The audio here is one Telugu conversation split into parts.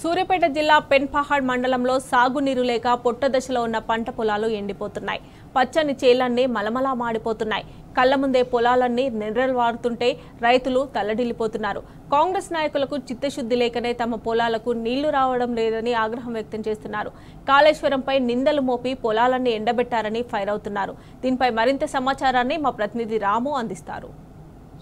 సూర్యాపేట జిల్లా పెన్పహాడ్ మండలంలో సాగునీరు లేక పొట్ట దశలో ఉన్న పంట పొలాలు ఎండిపోతున్నాయి. పచ్చని చేలన్నీ మలమలా మాడిపోతున్నాయి. కళ్ల ముందే పొలాలన్నీ నెర్రల్వారుతుంటే రైతులు తల్లడిల్లిపోతున్నారు. కాంగ్రెస్ నాయకులకు చిత్తశుద్ధి లేకనే తమ పొలాలకు నీళ్లు రావడం లేదని ఆగ్రహం వ్యక్తం చేస్తున్నారు. కాళేశ్వరంపై నిందలు మోపి పొలాలన్నీ ఎండబెట్టారని ఫైర్ అవుతున్నారు. దీనిపై మరింత సమాచారాన్ని మా ప్రతినిధి రాము అందిస్తారు.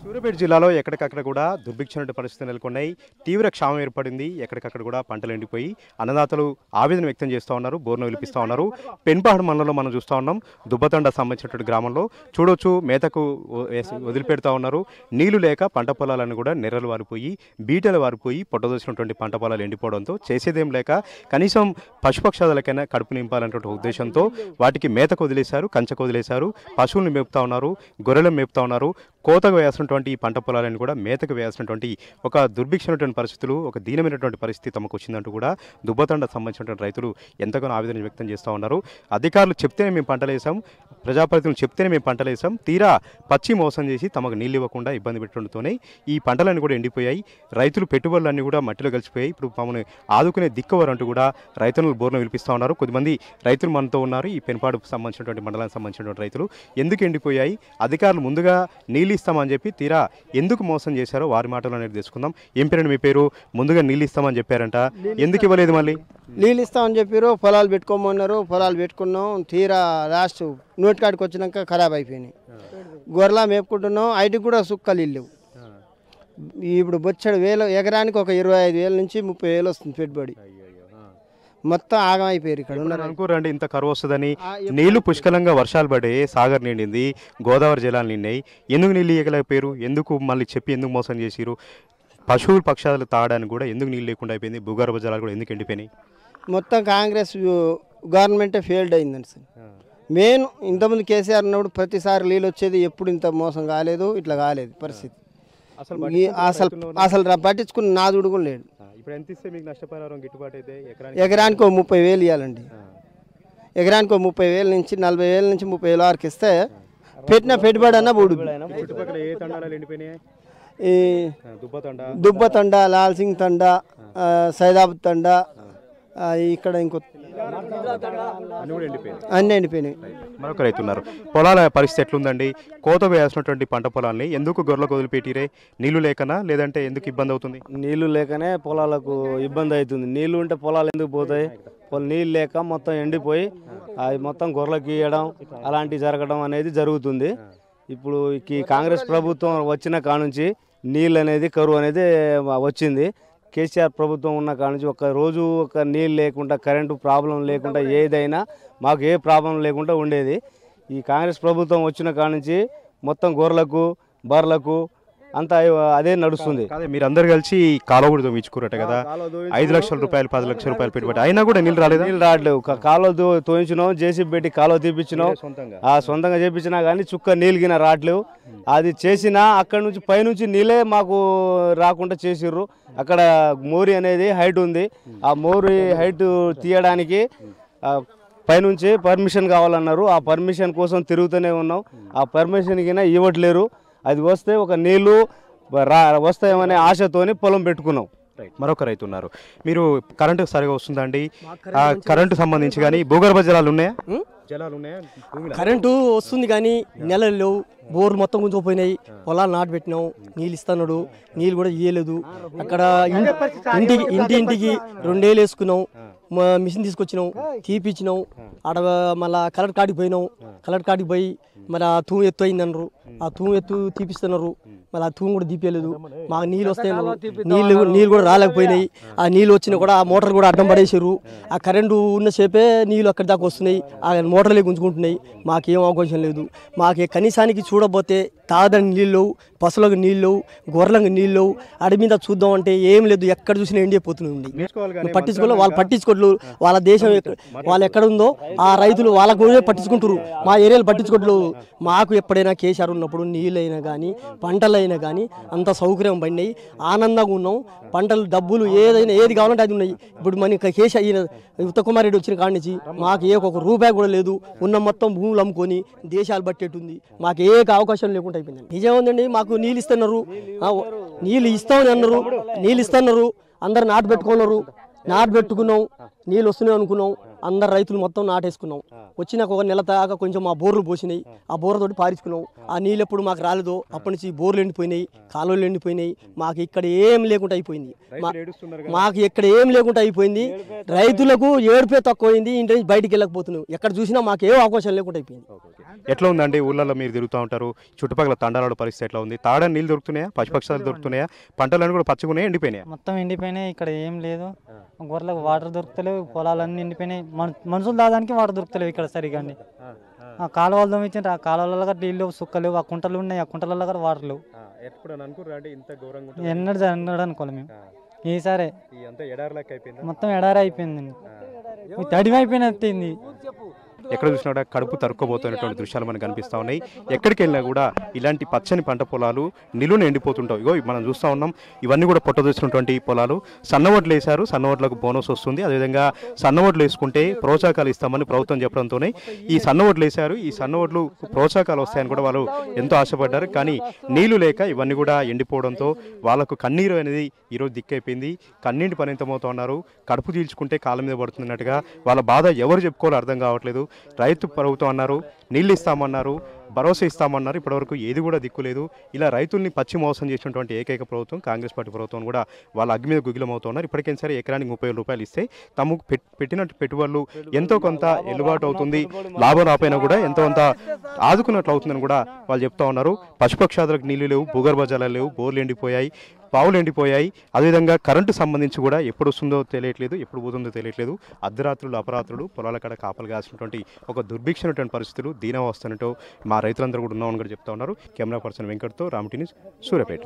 సూర్యాపేట జిల్లాలో ఎక్కడికక్కడ కూడా దుర్భిక్షమైన పరిస్థితులు నెలకొన్నాయి. తీవ్ర క్షామం ఏర్పడింది. ఎక్కడికక్కడ కూడా పంటలు ఎండిపోయి అన్నదాతలు ఆవేదన వ్యక్తం చేస్తూ ఉన్నారు, బోర్ను విలిపిస్తూ ఉన్నారు. పెన్పహాడ్ మండలంలో మనం చూస్తూ ఉన్నాం. దుబ్బతండ సంబంధించినటువంటి గ్రామంలో చూడొచ్చు, మేతకు వదిలిపెడతా ఉన్నారు. నీళ్లు లేక పంట పొలాలను కూడా నెర్రలు వారిపోయి, బీటలు వారిపోయి, పొట్టదోసినటువంటి పంట పొలాలు ఎండిపోవడంతో చేసేదేం లేక కనీసం పశుపక్షాదులకైనా కడుపు నింపాలనేటువంటి ఉద్దేశంతో వాటికి మేతకు వదిలేశారు, కంచెకు వదిలేశారు. పశువులను మేపుతా ఉన్నారు, గొర్రెలను మేపుతా ఉన్నారు. కోతకు వేయాల్సినటువంటి ఈ పంట పొలాలను కూడా మేతకు వేయాల్సినటువంటి ఒక దుర్భిక్షమైనటువంటి పరిస్థితులు, ఒక దీనమైనటువంటి పరిస్థితి తమకు వచ్చిందంటూ కూడా దుబ్బతండ సంబంధించినటువంటి రైతులు ఎంతగానో ఆవేదన వ్యక్తం చేస్తూ ఉన్నారు. అధికారులు చెప్తేనే మేము పంటలు వేసాం, ప్రజాప్రతినిధులు చెప్తేనే మేము పంటలు వేసాం, తీరా పచ్చి మోసం చేసి తమకు నీళ్ళు ఇవ్వకుండా ఇబ్బంది పెట్టడంతోనే ఈ పంటలన్నీ కూడా ఎండిపోయాయి. రైతులు పెట్టుబడులన్నీ కూడా మట్టిలో కలిసిపోయాయి. ఇప్పుడు మమ్మల్ని ఆదుకునే దిక్కువరంటూ కూడా రైతులను బోర్ను విలిపిస్తూ ఉన్నారు. కొద్దిమంది రైతులు మనతో ఉన్నారు. ఈ పెన్పాడుకు సంబంధించినటువంటి మండలానికి సంబంధించినటువంటి రైతులు ఎందుకు ఎండిపోయాయి, అధికారులు ముందుగా నీళ్ళు ఇస్తామని చెప్పి తీరా ఎందుకు మోసం చేశారో వారి మాటలు అనేది తెలుసుకుందాం. ఏం పేరండి మీ పేరు? ముందుగా నీళ్ళు ఇస్తామని చెప్పారంట, ఎందుకు ఇవ్వలేదు? మళ్ళీ నీళ్ళు ఇస్తామని చెప్పారు, పొలాలు పెట్టుకోమన్నారు, పొలాలు పెట్టుకున్నాం. తీరా లాస్ట్ నోటికాడికి వచ్చినాక ఖరాబ్ అయిపోయినాయి. గొర్రెలా మేపుకుంటున్నాం, ఐటికి కూడా సుక్కలు ఇల్లు. ఇప్పుడు బొచ్చడు వేలు, ఎకరానికి ఒక 25,000 నుంచి 30,000 వస్తుంది పెట్టుబడి. మొత్తం ఆగం అయిపోయారు. ఇక్కడ ఉన్నారు అనుకోరండి ఇంత కరువు వస్తుందని. నీళ్లు పుష్కలంగా వర్షాలు పడే, సాగర్ నిండింది, గోదావరి జలాలు నిండాయి. ఎందుకు నీళ్ళు ఇవ్వలేకపోయారు? ఎందుకు మళ్ళీ చెప్పి ఎందుకు మోసం చేసిరు? పశువులు పక్షాలు తాగడానికి కూడా ఎందుకు నీళ్ళు లేకుండా అయిపోయింది? భూగర్భ జలాలు కూడా ఎందుకు ఎండిపోయినాయి? మొత్తం కాంగ్రెస్ గవర్నమెంటే ఫెయిల్డ్ అయిందండి సార్. మెయిన్ ఇంతకుముందు కేసీఆర్ ఉన్నప్పుడు ప్రతిసారి నీళ్ళు వచ్చేది, ఎప్పుడు ఇంత మోసం కాలేదు, ఇట్లా కాలేదు పరిస్థితి. అసలు పట్టించుకుని నాదుడు కూడా లేడు. ఇప్పుడు ఎంత ఇస్తే మీకు నష్టపరిహారం గిట్టుబాటు అయితే? ఎకరానికి 30,000 ఇవ్వాలండి. ఎకరానికి 30,000 నుంచి 40,000 నుంచి 30,000 వరకు ఇస్తే పెట్టిన పెట్టుబడి అన్న బూడు. ఈ దుబ్బతండ, లాల్సింగ్ తండ, సైదాబాద్ తండ, ఇక్కడ ఇంకో అన్నీ ఎండిపోయినాయి. మరొక రైతు ఉన్నారు. పొలాల పరిస్థితి ఎట్లుందండి? కోత వేయాల్సినటువంటి పంట పొలాల్ని ఎందుకు గొర్రెలకు వదిలిపెట్టిరే? నీళ్లు లేకనా, లేదంటే ఎందుకు ఇబ్బంది అవుతుంది? నీళ్లు లేకనే పొలాలకు ఇబ్బంది అవుతుంది. నీళ్లు ఉంటే పొలాలు ఎందుకు పోతాయి? నీళ్ళు లేక మొత్తం ఎండిపోయి అవి మొత్తం గొర్రెలకు ఇవ్వడం అలాంటివి జరగడం అనేది జరుగుతుంది. ఇప్పుడు ఈ కాంగ్రెస్ ప్రభుత్వం వచ్చిన కానుంచి నీళ్ళు అనేది కరువు అనేది వచ్చింది. కేసీఆర్ ప్రభుత్వం ఉన్న కాడ నుంచి ఒక రోజు ఒక నీళ్ళు లేకుండా, కరెంటు ప్రాబ్లం లేకుండా, ఏదైనా మాకు ఏ ప్రాబ్లం లేకుండా ఉండేది. ఈ కాంగ్రెస్ ప్రభుత్వం వచ్చిన కాడ నుంచి మొత్తం గొర్రెలకు, బర్రెలకు అంతా అదే నడుస్తుంది. మీరు అందరు కలిసి కాలువ కూడా తోయించుకోరట కదా, 5 లక్షల రూపాయలు 10 లక్షల రూపాయలు పెట్టుబడి, అయినా కూడా నీళ్ళు రాలేదు. నీళ్ళు రావట్లేవు. కాలువ తోయించినాం, జేసీబీ పెట్టి కాలువ తీపించినాం, సొంతంగా చేపించినా కానీ చుక్క నీళ్ళు గిన రావట్లేవు. అది చేసినా అక్కడ నుంచి పైనుంచి నీళ్ళే మాకు రాకుండా చేసిర్రు. అక్కడ మోరి అనేది హైట్ ఉంది. ఆ మోరి హైట్ తీయడానికి పైనుంచి పర్మిషన్ కావాలన్నారు. ఆ పర్మిషన్ కోసం తిరుగుతూనే ఉన్నాం. ఆ పర్మిషన్ కింద ఇవ్వట్లేరు. అది వస్తే ఒక నీళ్లు వస్తాయేమనే ఆశతోని పొలం పెట్టుకున్నాం. మరొక రైతు ఉన్నారు. మీరు కరెంటు సరిగా వస్తుందండి? కరెంటు సంబంధించి కానీ భూగర్భ జలాలు ఉన్నాయా? కరెంటు వస్తుంది కానీ నెలలు లేవు. బోర్లు మొత్తం గుంజుకుపోయినాయి. పొలాలు నాటు పెట్టినాం, నీళ్ళు ఇస్తున్నాడు, నీళ్ళు కూడా ఇయ్యలేదు. అక్కడ ఇంటికి 2 ఏళ్ళు వేసుకున్నాం, మిషన్ తీసుకొచ్చినాం, తీపిచ్చినాం. ఆడ మళ్ళీ కలెక్టర్ కాడికి పోయినాం. కలెక్టర్ కాడికి పోయి మరి ఆ తూము ఎత్తు అయిందన్నారు. ఆ తూము ఎత్తు తీపిస్తున్నారు. మళ్ళీ ఆ తూము కూడా తీపియలేదు. మాకు నీళ్ళు వస్తాయన్నారు. నీళ్ళు కూడా రాలేకపోయినాయి. ఆ నీళ్ళు వచ్చినా కూడా ఆ మోటార్ కూడా అడ్డం పడేసారు. ఆ కరెంటు ఉన్న సేపే నీళ్ళు అక్కడి దాకా వస్తున్నాయి. ఆ మోటార్లే గుంజుకుంటున్నాయి. మాకేం అవకాశం లేదు. మాకే కనీసానికి చూడబోతే తాగడానికి నీళ్ళు, పశువులకు నీళ్ళు, గొర్రెలకు నీళ్ళు, అడి మీద చూద్దాం అంటే ఏం లేదు. ఎక్కడ చూసినా ఎండిపోతున్నాయి. పట్టించుకోలేదు. వాళ్ళు పట్టించుకోవట్లేదు. వాళ్ళ దేశం వాళ్ళు ఎక్కడ ఉందో ఆ రైతులు వాళ్ళకు పట్టించుకుంటారు. మా ఏరియాలు పట్టించుకోవట్లేదు. మాకు ఎప్పుడైనా కేసీఆర్ ఉన్నప్పుడు నీళ్ళైనా కానీ పంటలైనా కానీ అంత సౌకర్యం పడినాయి. ఆనందంగా ఉన్నాం. పంటలు, డబ్బులు ఏదైనా ఏది కావాలంటే అది ఉన్నాయి. ఇప్పుడు మన కేసీఆర్ ఉత్తమ్ కుమార్ రెడ్డి వచ్చిన కాడి నుంచి మాకు ఏ ఒక రూపాయి కూడా లేదు. ఉన్న మొత్తం భూములు అమ్ముకొని దేశాలు బట్టేటుంది. మాకు ఏ అవకాశం లేకుండా అయిపోయింది. నిజం ఉందండి. మాకు నీళ్ళు ఇస్తున్నారు, నీళ్ళు ఇస్తామని అన్నారు, నీళ్ళు ఇస్తున్నారు, అందరు నాటు పెట్టుకున్నారు. నాటు పెట్టుకున్నాం, నీళ్ళు వస్తున్నాయి అనుకున్నాం, అందరు రైతులు మొత్తం నాటేసుకున్నాం. వచ్చినాక ఒక నెల దాకా కొంచెం మా బోర్లు పోసినాయి, ఆ బోర్లతోటి పారించుకున్నాం. ఆ నీళ్ళు ఎప్పుడు మాకు రాలేదో అప్పటి నుంచి బోర్లు ఎండిపోయినాయి, కాలువలు ఎండిపోయినాయి. మాకు ఇక్కడ ఏం లేకుండా అయిపోయింది, మాకు ఇక్కడ ఏం లేకుండా అయిపోయింది. రైతులకు ఏడుపే తక్కువైంది, ఇంటి నుంచి బయటికి వెళ్ళకపోతున్నాం. ఎక్కడ చూసినా మాకు ఏ అవకాశం లేకుండా అయిపోయింది. ఎట్లా ఉందండి ఊళ్ళల్లో మీరు తిరుగుతూ ఉంటారు, చుట్టుపక్కల తండాల పరిస్థితి ఎట్లా ఉంది? తాడని నీళ్ళు దొరుకుతున్నాయా, పశుపక్షాలు దొరుకుతున్నాయా, పంటలన్నీ కూడా పచ్చగున్నాయా, ఎండిపోయినాయా? మొత్తం ఎండిపోయినాయి. ఇక్కడ ఏం లేదు, గొర్రెలకు వాటర్ దొరుకుతలేవు, పొలాలన్నీ ఎండిపోయినాయి. మనుషులు దాదానికి వాటర్ దొరుకుతలేవు ఇక్కడ సరిగా. ఆ కాలువలు దొమ్మించండి, ఆ కాలువలలో కూడా నీళ్ళు సుక్కలేవు, ఆ కుంటలు ఉన్నాయి, ఆ కుంటలలో కూడా వాటర్ లేవు. ఎన్నడూ అనుకోవాలి మేము. ఈసారి మొత్తం ఎడారి అయిపోయిందండి, తడిమైపోయినట్టుంది. ఎక్కడ చూసినా కూడా కడుపు తరుక్కోబోతున్నటువంటి దృశ్యాలు మనకు కనిపిస్తూ ఉన్నాయి. ఎక్కడికి వెళ్ళినా కూడా ఇలాంటి పచ్చని పంట పొలాలు నిలువున ఎండిపోతుంటాయి. ఇగో మనం చూస్తూ ఉన్నాం, ఇవన్నీ కూడా పొట్టదొచ్చినటువంటి పొలాలు. సన్నవడ్లు వేశారు, సన్నవడ్లకు బోనస్ వస్తుంది. అదేవిధంగా సన్నవడ్లు వేసుకుంటే ప్రోత్సాహకాలు ఇస్తామని ప్రభుత్వం చెప్పడంతోనే ఈ సన్నవడ్లు వేశారు. ఈ సన్నవడ్లు ప్రోత్సాహకాలు వస్తాయని కూడా వాళ్ళు ఎంతో ఆశపడ్డారు. కానీ నీళ్లు లేక ఇవన్నీ కూడా ఎండిపోవడంతో వాళ్ళకు కన్నీరు అనేది ఈరోజు దిక్కైపోయింది. కన్నీటి పరిమితమవుతూ ఉన్నారు. కడుపు చీల్చుకుంటే కాళ్ళ మీద పడుతున్నట్టుగా వాళ్ళ బాధ ఎవరు చెప్పుకోవాలో అర్థం కావట్లేదు. రైతు ప్రభుత్వం అన్నారు, నీళ్ళు ఇస్తామన్నారు, భరోసా ఇస్తామన్నారు, ఇప్పటివరకు ఏది కూడా దిక్కులేదు. ఇలా రైతుల్ని పచ్చి మోసం చేసినటువంటి ఏకైక ప్రభుత్వం కాంగ్రెస్ పార్టీ ప్రభుత్వం కూడా వాళ్ళ అగ్గి మీద గుగ్గిలమవుతున్నారు. ఇప్పటికైనా సరే ఎకరానికి 30,000 రూపాయలు ఇస్తే తమకు పెట్టినట్టు పెట్టుబడులు ఎంతో కొంత ఎల్లుబాటు అవుతుంది, లాభం రాపోయినా కూడా ఎంతో కొంత ఆదుకున్నట్లు అవుతుందని కూడా వాళ్ళు చెప్తా ఉన్నారు. పశుపక్షాదులకు నీళ్లు లేవు, భూగర్భ జలాలు లేవు, బోర్లు ఎండిపోయాయి, పావులు ఎండిపోయాయి. అదేవిధంగా కరెంటు సంబంధించి కూడా ఎప్పుడు వస్తుందో తెలియట్లేదు, ఎప్పుడు పోతుందో తెలియట్లేదు. అర్ధరాత్రులు అపరాత్రులు పొలాల కాడ కాపలు కాసినటువంటి ఒక దుర్భిక్షమైనటువంటి పరిస్థితులు దీనవస్థనటో మా రైతులందరూ కూడా ఉన్నామని కూడా చెప్తా ఉన్నారు. కెమెరా పర్సన్ వెంకట్తో రామటి న్యూస్, సూర్యాపేట.